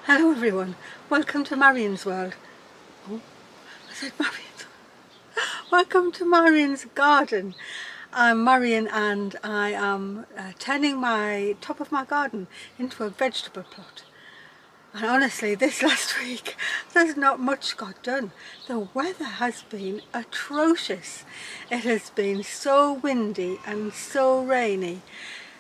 Hello everyone, welcome to Marion's world. Oh, I said Marion's. Welcome to Marion's garden. I'm Marion and I am turning my top of my garden into a vegetable plot. And honestly, this last week, there's not much got done. The weather has been atrocious. It has been so windy and so rainy.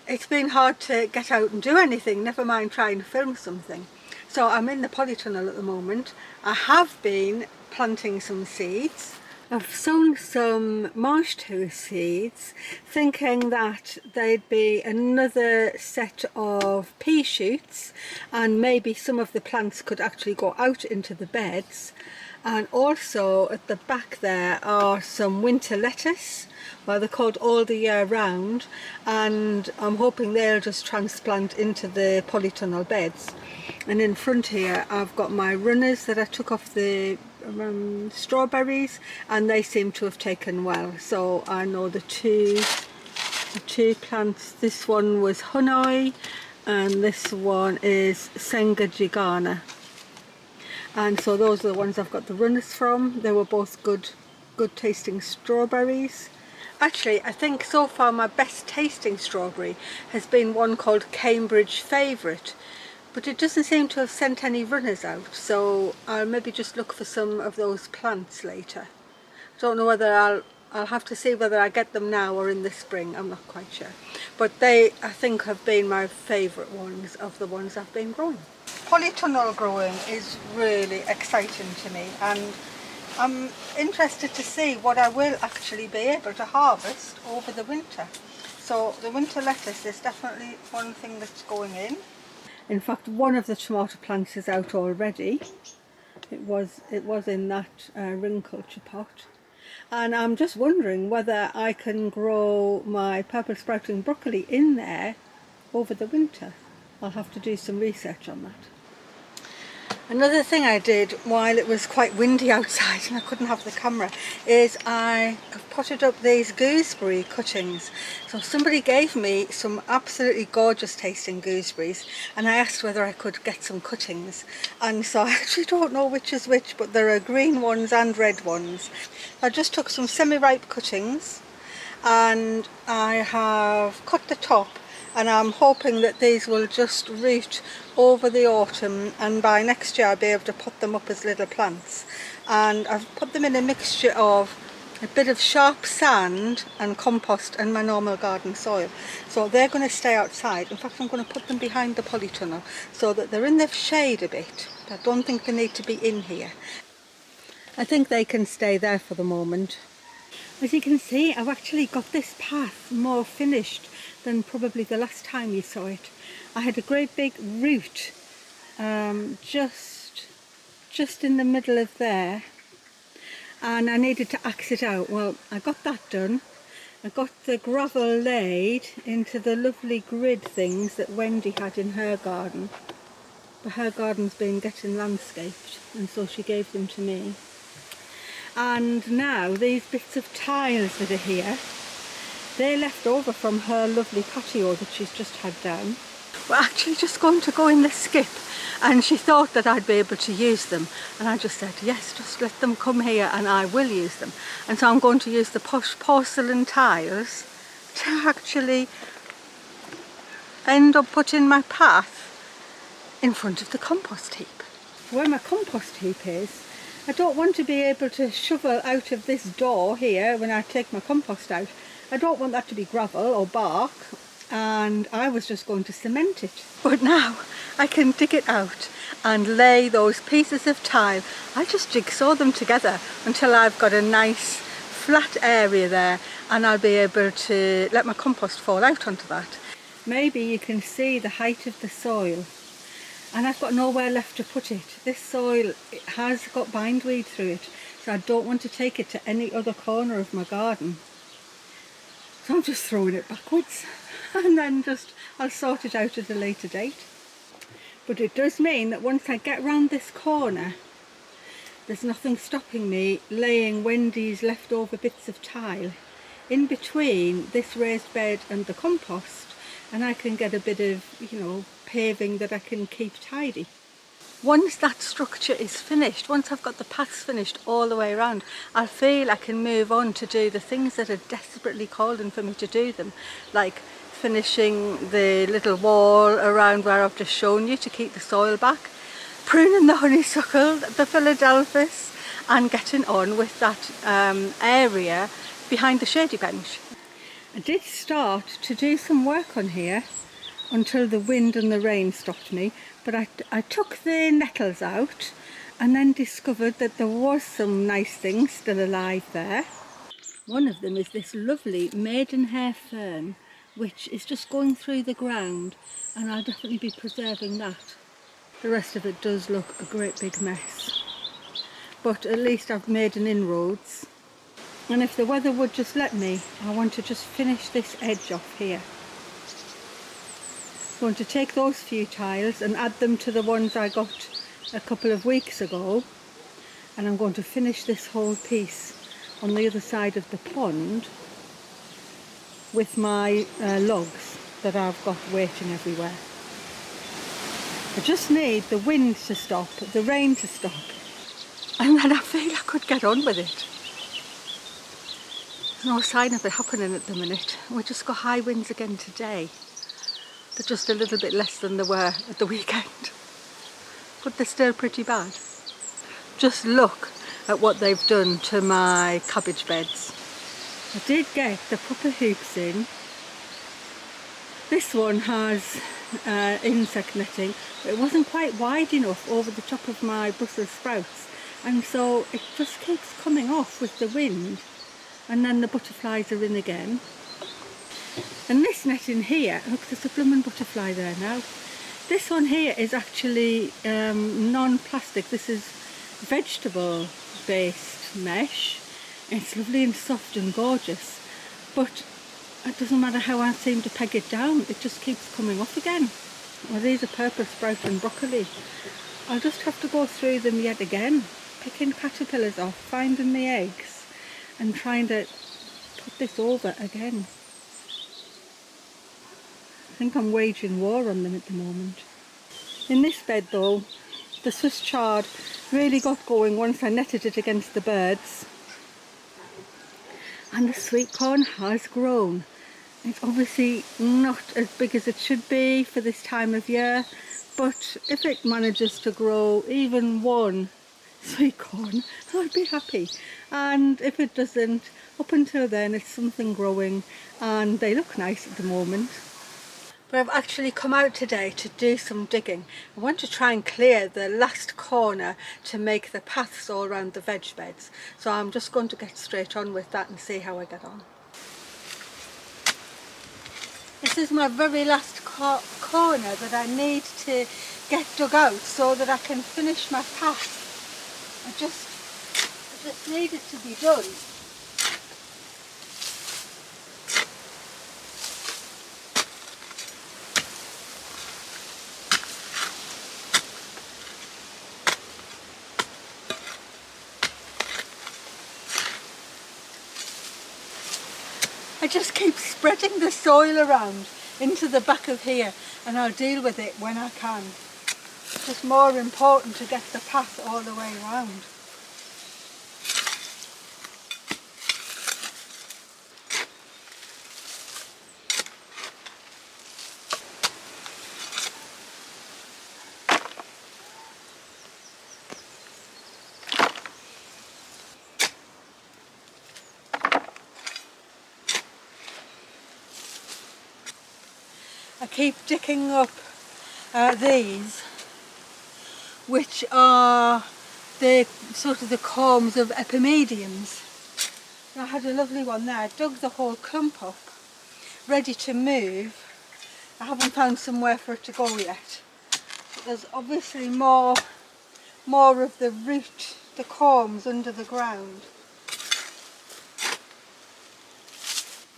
It's been hard to get out and do anything, never mind trying to film something. So I'm in the polytunnel at the moment. I have been planting some seeds. I've sown some marsh toast seeds, thinking that they'd be another set of pea shoots and maybe some of the plants could actually go out into the beds. And also at the back there are some winter lettuce, well they're called all the year round, and I'm hoping they'll just transplant into the polytunnel beds. And in front here I've got my runners that I took off the strawberries, and they seem to have taken well. So I know the two plants, this one was Hanoi and this one is Senga Gigana. And so those are the ones I've got the runners from. They were both good tasting strawberries. Actually, I think so far my best tasting strawberry has been one called Cambridge Favourite, but it doesn't seem to have sent any runners out, so I'll maybe just look for some of those plants later. Don't know whether I'll have to see whether I get them now or in the spring, I'm not quite sure. But they, I think, have been my favourite ones of the ones I've been growing. Polytunnel growing is really exciting to me, and I'm interested to see what I will actually be able to harvest over the winter. So the winter lettuce is definitely one thing that's going in. In fact, one of the tomato plants is out already. It was in that ring culture pot. And I'm just wondering whether I can grow my purple sprouting broccoli in there over the winter. I'll have to do some research on that. Another thing I did while it was quite windy outside and I couldn't have the camera is I have potted up these gooseberry cuttings. So somebody gave me some absolutely gorgeous tasting gooseberries and I asked whether I could get some cuttings, and so I actually don't know which is which, but there are green ones and red ones. I just took some semi-ripe cuttings and I have cut the top, and I'm hoping that these will just root over the autumn, and by next year I'll be able to put them up as little plants. And I've put them in a mixture of a bit of sharp sand and compost and my normal garden soil. So they're going to stay outside. In fact, I'm going to put them behind the polytunnel so that they're in the shade a bit. I don't think they need to be in here. I think they can stay there for the moment. As you can see, I've actually got this path more finished than probably the last time you saw it. I had a great big root just in the middle of there, and I needed to axe it out. Well, I got that done. I got the gravel laid into the lovely grid things that Wendy had in her garden. But her garden's been getting landscaped, and so she gave them to me. And now these bits of tiles that are here, they're left over from her lovely patio that she's just had down. We're actually just going to go in the skip, and she thought that I'd be able to use them, and I just said yes, just let them come here and I will use them. And so I'm going to use the posh porcelain tiles to actually end up putting my path in front of the compost heap. Where my compost heap is, I don't want to be able to shovel out of this door here when I take my compost out. I don't want that to be gravel or bark, and I was just going to cement it. But now I can dig it out and lay those pieces of tile. I just jigsaw them together until I've got a nice flat area there, and I'll be able to let my compost fall out onto that. Maybe you can see the height of the soil. And I've got nowhere left to put it. This soil, it has got bindweed through it, so I don't want to take it to any other corner of my garden. So I'm just throwing it backwards, and then I'll sort it out at a later date. But it does mean that once I get round this corner, there's nothing stopping me laying Wendy's leftover bits of tile in between this raised bed and the compost, and I can get a bit of, paving that I can keep tidy. once that structure is finished, once I've got the paths finished all the way around, I feel I can move on to do the things that are desperately calling for me to do them, like finishing the little wall around where I've just shown you to keep the soil back, pruning the honeysuckle, the Philadelphus, and getting on with that area behind the shady bench. I did start to do some work on here until the wind and the rain stopped me, but I took the nettles out and then discovered that there was some nice things still alive there. One of them is this lovely maidenhair fern, which is just going through the ground, and I'll definitely be preserving that. The rest of it does look a great big mess, but at least I've made an inroads. And if the weather would just let me, I want to just finish this edge off here. I'm going to take those few tiles and add them to the ones I got a couple of weeks ago, and I'm going to finish this whole piece on the other side of the pond with my logs that I've got waiting everywhere. I just need the wind to stop, the rain to stop, and then I feel I could get on with it. There's no sign of it happening at the minute. We just got high winds again today. They're just a little bit less than they were at the weekend, but they're still pretty bad. Just look at what they've done to my cabbage beds. I did get the proper hoops in. This one has insect netting, but it wasn't quite wide enough over the top of my Brussels sprouts, and so it just keeps coming off with the wind, and then the butterflies are in again. And this netting here, look, there's a blooming butterfly there now. This one here is actually non-plastic. This is vegetable based mesh. It's lovely and soft and gorgeous, but it doesn't matter how I seem to peg it down, it just keeps coming off again. Well, these are purple sprouting broccoli. I'll just have to go through them yet again, picking caterpillars off, finding the eggs, and trying to put this over again. I think I'm waging war on them at the moment. In this bed though, the Swiss chard really got going once I netted it against the birds. And the sweet corn has grown. It's obviously not as big as it should be for this time of year, but if it manages to grow even one sweet corn, I'd be happy. And if it doesn't, up until then it's something growing, and they look nice at the moment. But I've actually come out today to do some digging. I want to try and clear the last corner to make the paths all around the veg beds. So I'm just going to get straight on with that and see how I get on. This is my very last corner that I need to get dug out so that I can finish my path. I just need it to be done. I just keep spreading the soil around into the back of here, and I'll deal with it when I can. It's just more important to get the path all the way around. I keep digging up these, which are the sort of the corms of epimediums. I had a lovely one there. I dug the whole clump up, ready to move. I haven't found somewhere for it to go yet. But there's obviously more of the root, the corms under the ground.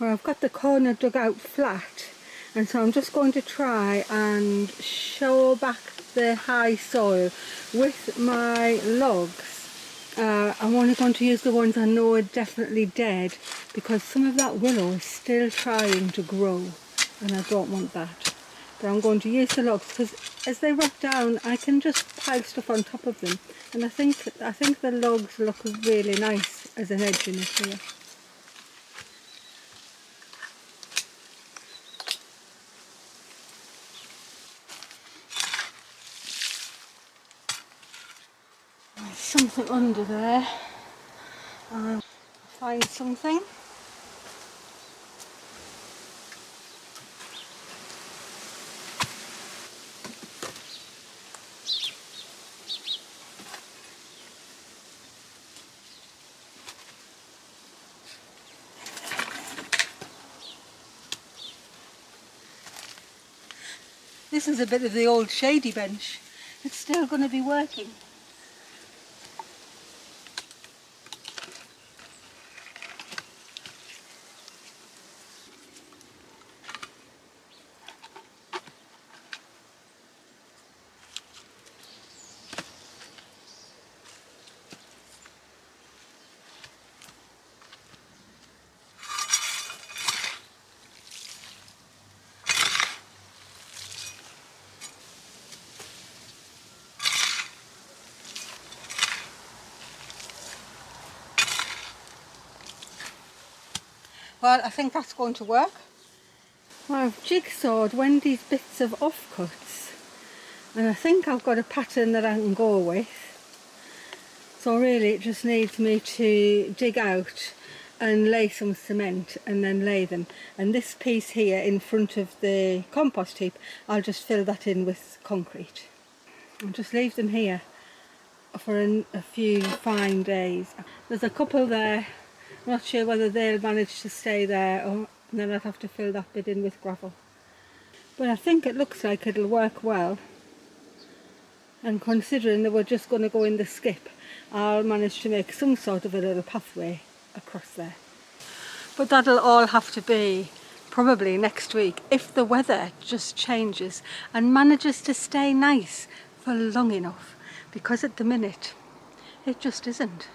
Well, I've got the corner dug out flat, and so I'm just going to try and show back the high soil with my logs. I'm only going to use the ones I know are definitely dead, because some of that willow is still trying to grow and I don't want that. But I'm going to use the logs because as they rot down, I can just pile stuff on top of them, and I think the logs look really nice as an edge in it here. There's something under there. I'll find something. This is a bit of the old shady bench. It's still going to be working. Well, I think that's going to work. Well, I've jigsawed Wendy's bits of offcuts, and I think I've got a pattern that I can go with. So really it just needs me to dig out and lay some cement and then lay them. And this piece here in front of the compost heap, I'll just fill that in with concrete. And just leave them here for a few fine days. There's a couple there. I'm not sure whether they'll manage to stay there, or then I'd have to fill that bit in with gravel. But I think it looks like it'll work well. And considering that we're just going to go in the skip, I'll manage to make some sort of a little pathway across there. But that'll all have to be probably next week, if the weather just changes and manages to stay nice for long enough, because at the minute it just isn't.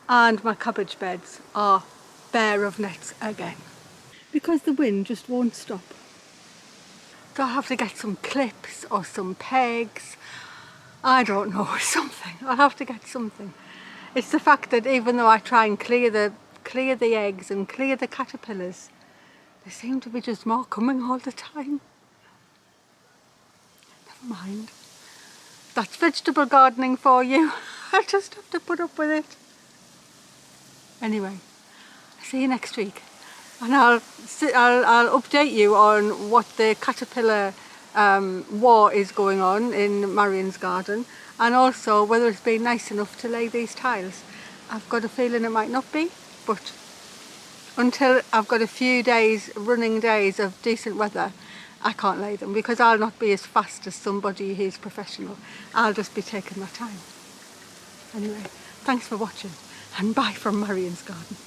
And my cabbage beds are bare of nets again, because the wind just won't stop. So I'll have to get some clips or some pegs, I don't know, something. I'll have to get something. It's the fact that even though I try and clear the eggs and clear the caterpillars, there seem to be just more coming all the time. Never mind. That's vegetable gardening for you. I just have to put up with it. Anyway, see you next week, and I'll update you on what the caterpillar war is going on in Marion's garden, and also whether it's been nice enough to lay these tiles. I've got a feeling it might not be, but until I've got a few days, running days of decent weather, I can't lay them, because I'll not be as fast as somebody who's professional. I'll just be taking my time. Anyway, thanks for watching, and bye from Marion's garden.